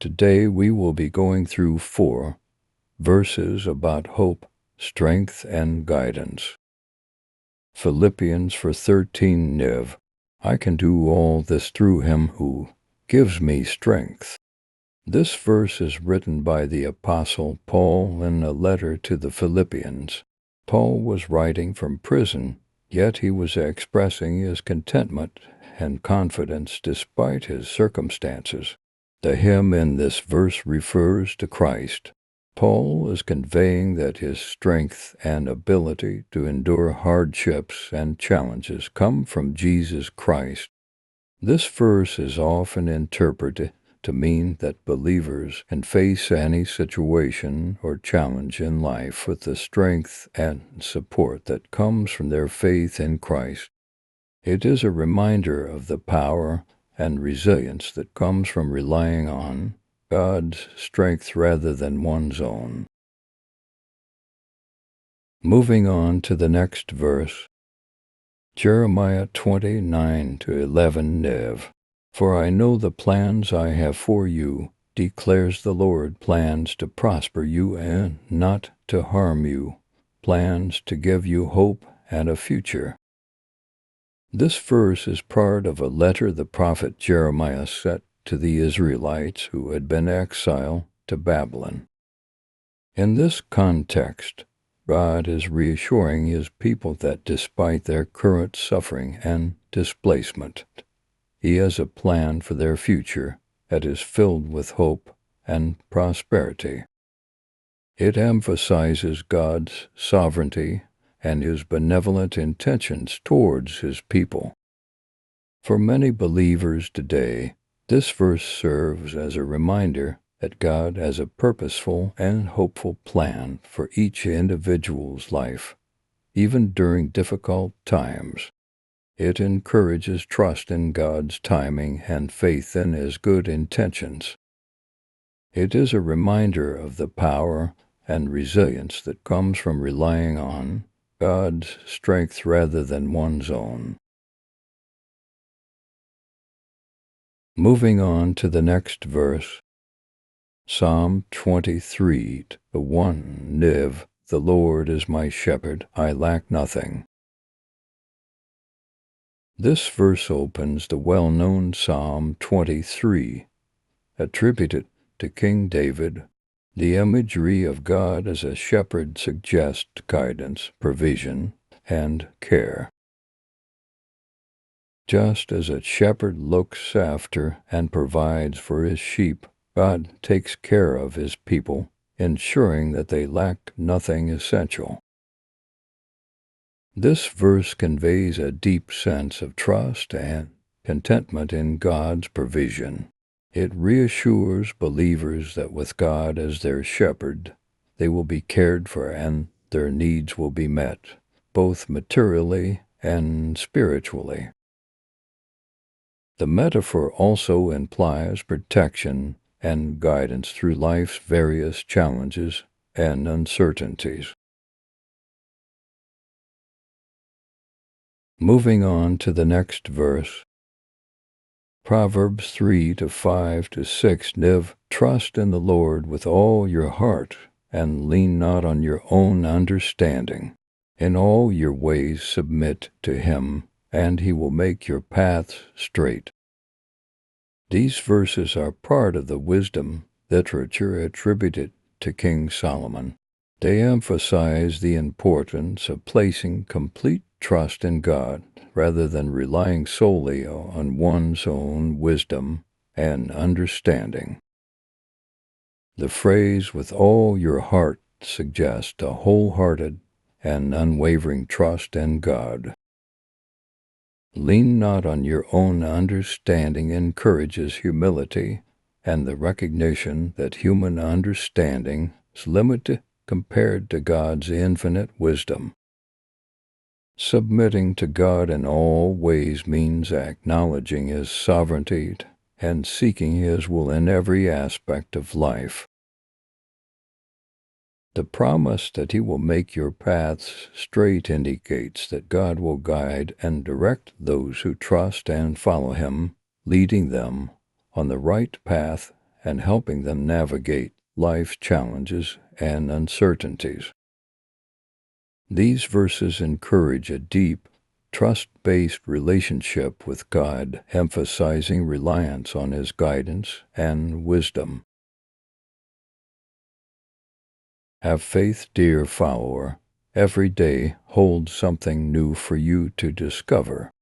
Today we will be going through 4 verses about hope, strength, and guidance. Philippians 4:13 Niv. I can do all this through him who gives me strength. This verse is written by the Apostle Paul in a letter to the Philippians. Paul was writing from prison, yet he was expressing his contentment and confidence despite his circumstances. The him in this verse refers to Christ. Paul is conveying that his strength and ability to endure hardships and challenges come from Jesus Christ. This verse is often interpreted to mean that believers can face any situation or challenge in life with the strength and support that comes from their faith in Christ. It is a reminder of the power and resilience that comes from relying on God's strength rather than one's own. Moving on to the next verse, Jeremiah 29:11 Niv. For I know the plans I have for you, declares the Lord, plans to prosper you and not to harm you, plans to give you hope and a future. This verse is part of a letter the prophet Jeremiah sent to the Israelites who had been exiled to Babylon. In this context, God is reassuring his people that despite their current suffering and displacement, he has a plan for their future that is filled with hope and prosperity. It emphasizes God's sovereignty and his benevolent intentions towards his people. For many believers today, this verse serves as a reminder that God has a purposeful and hopeful plan for each individual's life, even during difficult times. It encourages trust in God's timing and faith in his good intentions. It is a reminder of the power and resilience that comes from relying on God's strength rather than one's own. Moving on to the next verse, Psalm 23:1 Niv. The Lord is my shepherd, I lack nothing. This verse opens the well-known Psalm 23, attributed to King David. The imagery of God as a shepherd suggests guidance, provision, and care. Just as a shepherd looks after and provides for his sheep, God takes care of his people, ensuring that they lack nothing essential. This verse conveys a deep sense of trust and contentment in God's provision. It reassures believers that with God as their shepherd, they will be cared for and their needs will be met, both materially and spiritually. The metaphor also implies protection and guidance through life's various challenges and uncertainties. Moving on to the next verse, Proverbs 3:5-6 Niv. Trust in the Lord with all your heart, and lean not on your own understanding. In all your ways submit to him, and he will make your paths straight. These verses are part of the wisdom literature attributed to King Solomon. They emphasize the importance of placing complete trust in God rather than relying solely on one's own wisdom and understanding. The phrase "with all your heart" suggests a wholehearted and unwavering trust in God. Lean not on your own understanding encourages humility and the recognition that human understanding is limited compared to God's infinite wisdom. Submitting to God in all ways means acknowledging his sovereignty and seeking his will in every aspect of life. The promise that he will make your paths straight indicates that God will guide and direct those who trust and follow him, leading them on the right path and helping them navigate life's challenges and uncertainties. These verses encourage a deep, trust-based relationship with God, emphasizing reliance on His guidance and wisdom. Have faith, dear follower. Every day holds something new for you to discover.